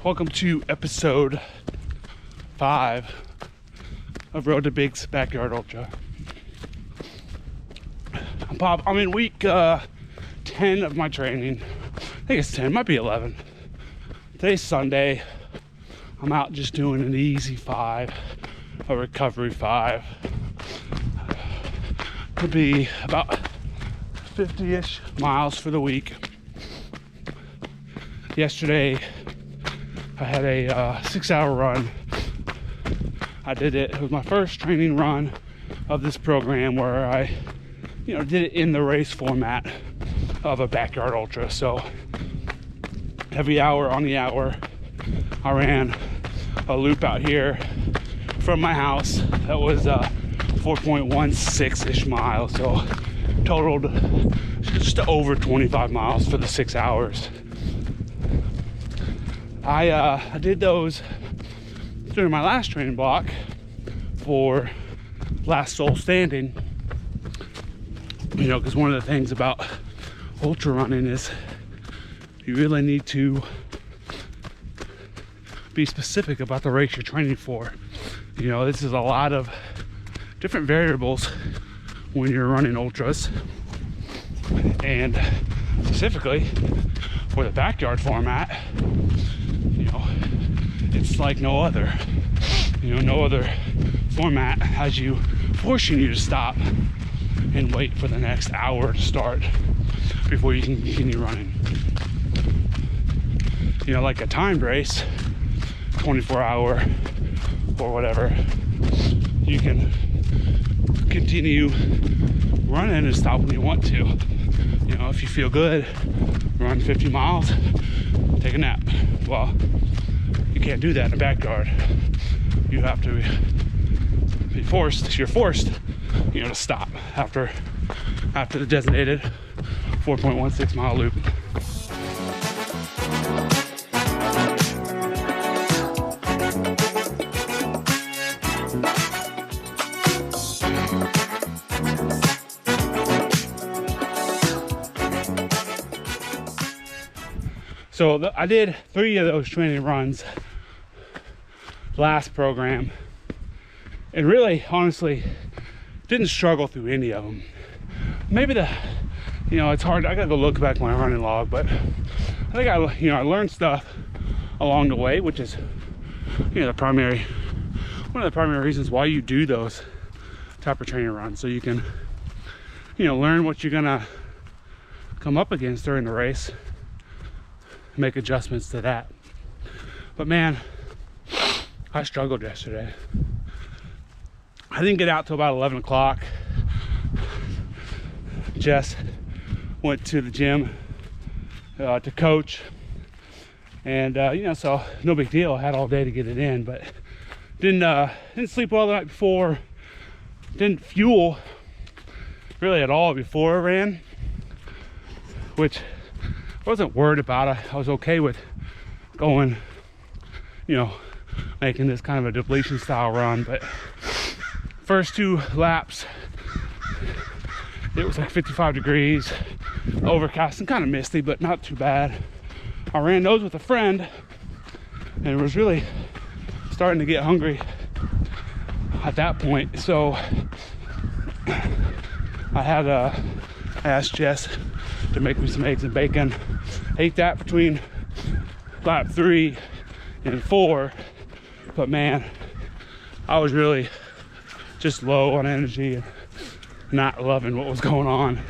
welcome to episode 5 of Road to Big's Backyard Ultra. I'm in week 10 of my training. I think it's 10, might be 11. Today's Sunday. I'm out just doing an easy 5, a recovery 5. Could be about 50-ish miles for the week. Yesterday, I had a 6-hour run. I did it. It was my first training run of this program where I, did it in the race format of a backyard ultra. So every hour on the hour, I ran a loop out here from my house that was 4.16-ish miles. So totaled just over 25 miles for the 6 hours. I did those during my last training block for Last Soul Standing. Because one of the things about ultra running is you really need to be specific about the race you're training for. This is a lot of different variables when you're running ultras, and specifically for the backyard format, it's like no other. No other format has you forcing you to stop and wait for the next hour to start before you can continue running. Like a timed race, 24-hour or whatever, you can continue running and stop when you want to. If you feel good, run 50 miles, take a nap. Well, you can't do that in a backyard. You have to be forced. You're forced, to stop after the designated 4.16 mile loop. So I did 3 of those training runs last program, and really, honestly, didn't struggle through any of them. Maybe it's hard. I gotta go look back my running log, but I think I learned stuff along the way, which is, one of the primary reasons why you do those type of training runs, so you can, learn what you're gonna come up against during the race, make adjustments to that. But man, I struggled yesterday. I didn't get out till about 11 o'clock. Jess went to the gym to coach, and so no big deal. I had all day to get it in, but didn't sleep well the night before. Didn't fuel really at all before I ran, which I wasn't worried about. I was okay with going, making this kind of a depletion style run. But first 2 laps, it was like 55 degrees, overcast and kind of misty, but not too bad. I ran those with a friend and was really starting to get hungry at that point. So I asked Jess to make me some eggs and bacon. Ate that between lap 3 and 4, but man, I was really just low on energy and not loving what was going on.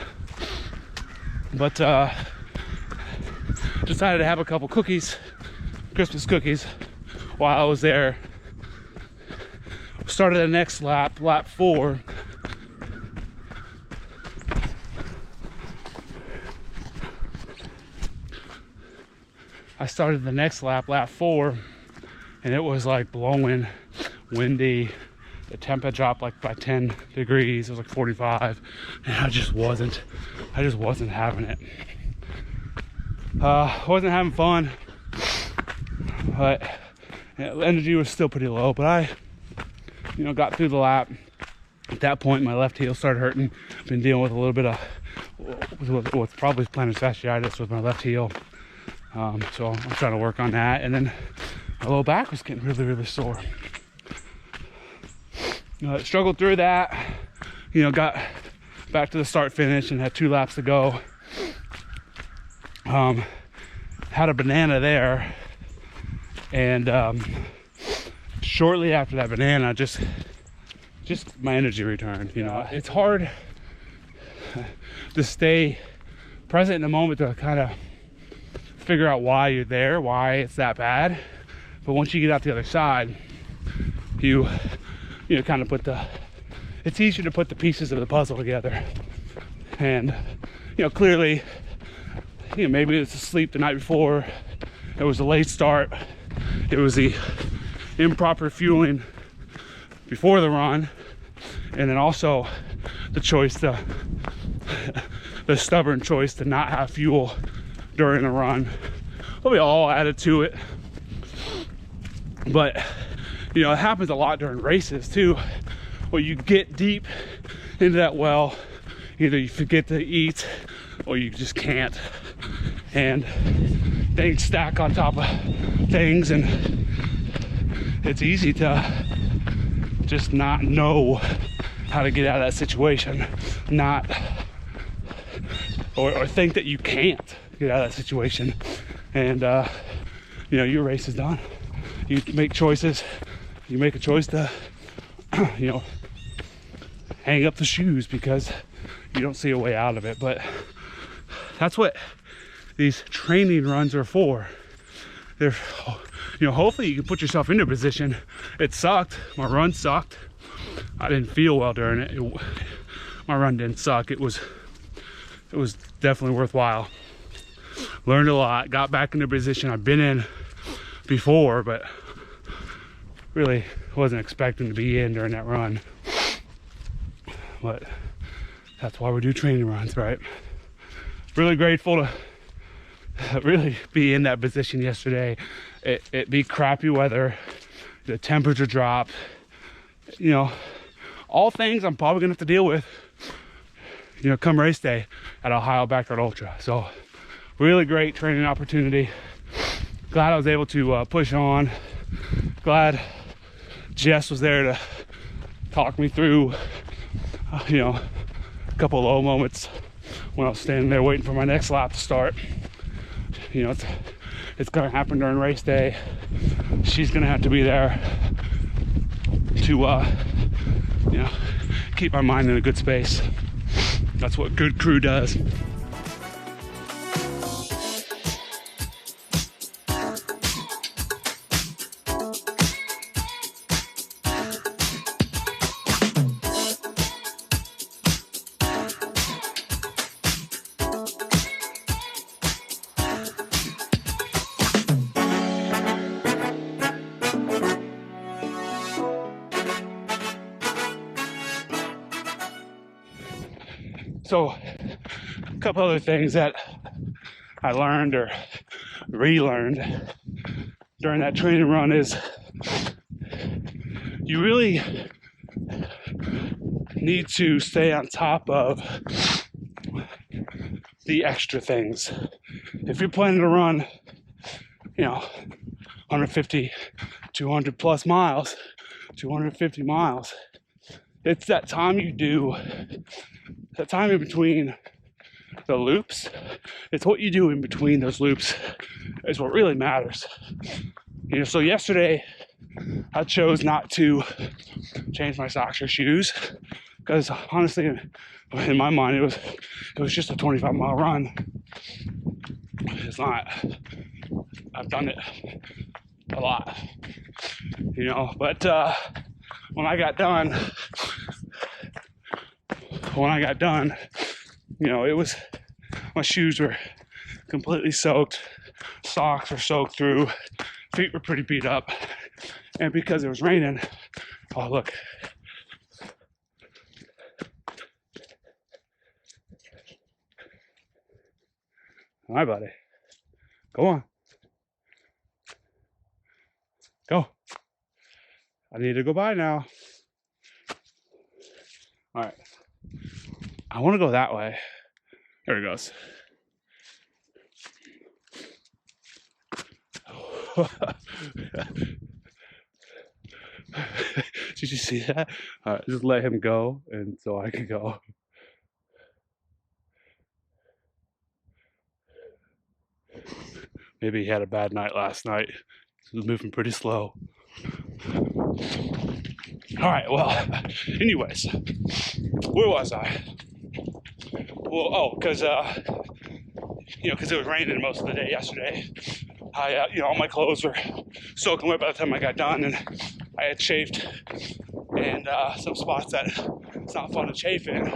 But decided to have a couple cookies, Christmas cookies, while I was there. Started the next lap 4. I started the next lap 4, and it was like blowing, windy. The temperature dropped like by 10 degrees. It was like 45, and I just wasn't having it. Wasn't having fun, but energy was still pretty low. But I, got through the lap. At that point, my left heel started hurting. Been dealing with a little bit of what's probably plantar fasciitis with my left heel. So I'm trying to work on that. And then my low back was getting really, really sore. Struggled through that, got back to the start finish and had 2 laps to go. Had a banana there, and shortly after that banana, just my energy returned. It's hard to stay present in the moment to kind of figure out why you're there, why it's that bad. But once you get out the other side, you kind of it's easier to put the pieces of the puzzle together. And clearly, maybe it's asleep the night before, it was a late start, it was the improper fueling before the run, and then also the stubborn choice to not have fuel during a run. Well, we all added to it, but it happens a lot during races too, where you get deep into that well, either you forget to eat or you just can't, and things stack on top of things, and it's easy to just not know how to get out of that situation, or think that you can't get out of that situation. And your race is done. You make choices. You make a choice to hang up the shoes because you don't see a way out of it. But that's what these training runs are for. They're, hopefully you can put yourself into a position. It sucked. My run sucked. I didn't feel well during it. My run didn't suck. It was definitely worthwhile. Learned a lot. Got back into a position I've been in before, but really wasn't expecting to be in during that run. But that's why we do training runs, right? Really grateful to really be in that position yesterday. It be crappy weather, the temperature drop, all things I'm probably gonna have to deal with, come race day at Ohio Backyard Ultra. So really great training opportunity. Glad I was able to push on. Glad Jess was there to talk me through, a couple of low moments when I was standing there waiting for my next lap to start. It's gonna happen during race day. She's gonna have to be there to keep my mind in a good space. That's what good crew does. So a couple other things that I learned or relearned during that training run is you really need to stay on top of the extra things. If you're planning to run, 150, 200 plus miles, 250 miles, it's that time in between the loops. It's what you do in between those loops is what really matters. So yesterday I chose not to change my socks or shoes because honestly, in my mind, it was just a 25-mile run. It's not. I've done it a lot, but when I got done, it was, my shoes were completely soaked, socks were soaked through, feet were pretty beat up, and because it was raining, oh look. All right, buddy. Go on. Go. I need to go by now. All right. I want to go that way. There he goes. Did you see that? Just let him go, and so I could go. Maybe he had a bad night last night. He was moving pretty slow. All right, well, anyways, where was I? Well, oh, because because it was raining most of the day yesterday. All my clothes were soaking wet by the time I got done, and I had chafed and some spots that it's not fun to chafe in.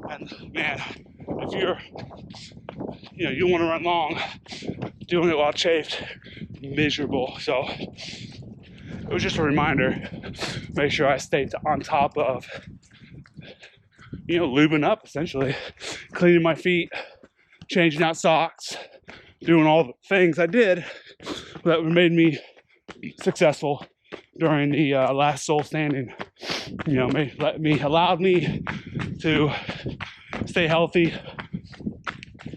And man, if you want to run long, doing it while chafed, miserable. So it was just a reminder, make sure I stayed on top of, lubing up, essentially, cleaning my feet, changing out socks, doing all the things I did that made me successful during the last soul standing. Allowed me to stay healthy,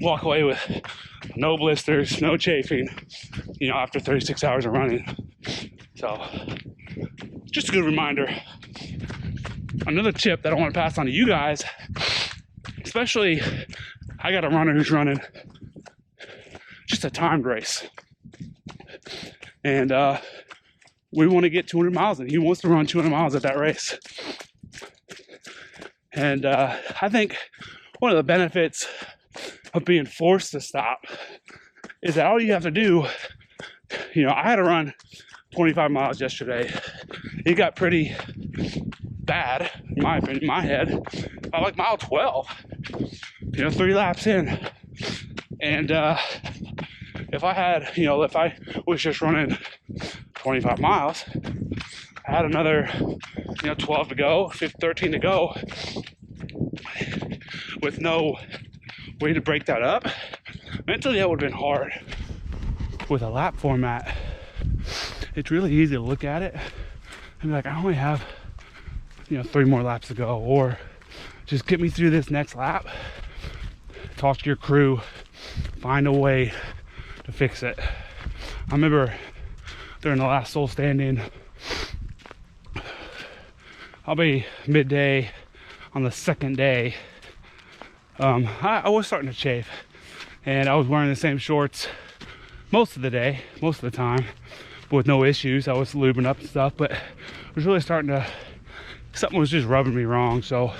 walk away with no blisters, no chafing, after 36 hours of running. So, just a good reminder. Another tip that I want to pass on to you guys, especially I got a runner who's running just a timed race. And we want to get 200 miles in. He wants to run 200 miles at that race. And I think one of the benefits of being forced to stop is that all you have to do, I had to run 25 miles yesterday. It got pretty bad, in my opinion, in my head, by like mile 12, 3 laps in. And if I was just running 25 miles, I had another, 12 to go, 13 to go, with no way to break that up. Mentally, that would have been hard. With a lap format, it's really easy to look at it and be like, I only have, 3 more laps to go, or just get me through this next lap. Talk to your crew, find a way to fix it. I remember during the last soul standing, I'll be midday on the second day. I was starting to chafe, and I was wearing the same shorts most of the day, most of the time, but with no issues. I was lubing up and stuff, but I was really starting to, something was just rubbing me wrong. So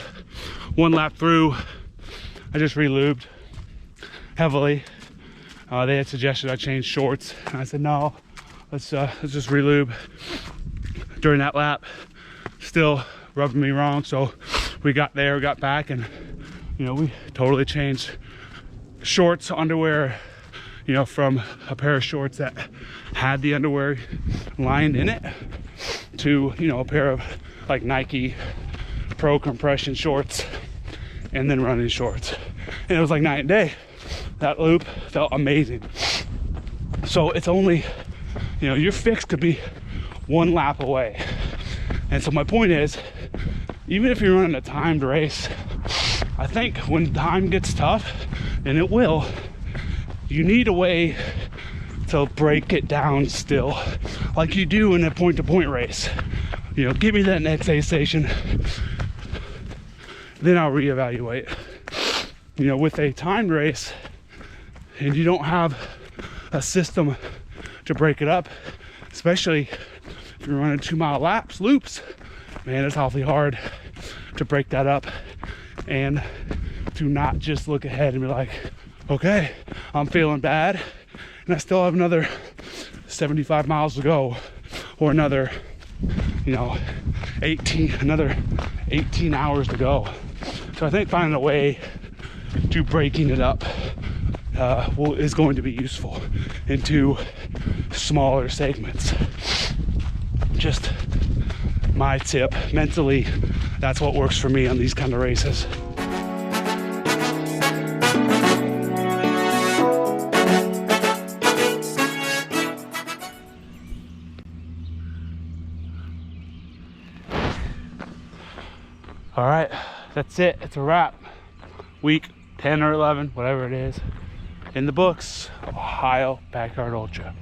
1 lap through, I just re-lubed heavily. They had suggested I change shorts, and I said no, let's just re-lube. During that lap, still rubbing me wrong, so we got back, and we totally changed shorts, underwear, from a pair of shorts that had the underwear lined in it to a pair of like Nike Pro compression shorts, and then running shorts, and it was like night and day. That loop felt amazing. So it's only, your fix could be 1 lap away. And so my point is, even if you're running a timed race, I think when time gets tough, and it will, you need a way to break it down still, like you do in a point-to-point race. Give me that next aid station, then I'll reevaluate. With a timed race, and you don't have a system to break it up, especially if you're running 2-mile loops, man, it's awfully hard to break that up and to not just look ahead and be like, okay, I'm feeling bad and I still have another 75 miles to go, or another 18 hours to go. So I think finding a way to breaking it up is going to be useful into smaller segments. Just my tip. Mentally, that's what works for me on these kind of races. All right, that's it. It's a wrap. Week 10 or 11, whatever it is, in the books, Ohio Backyard Ultra.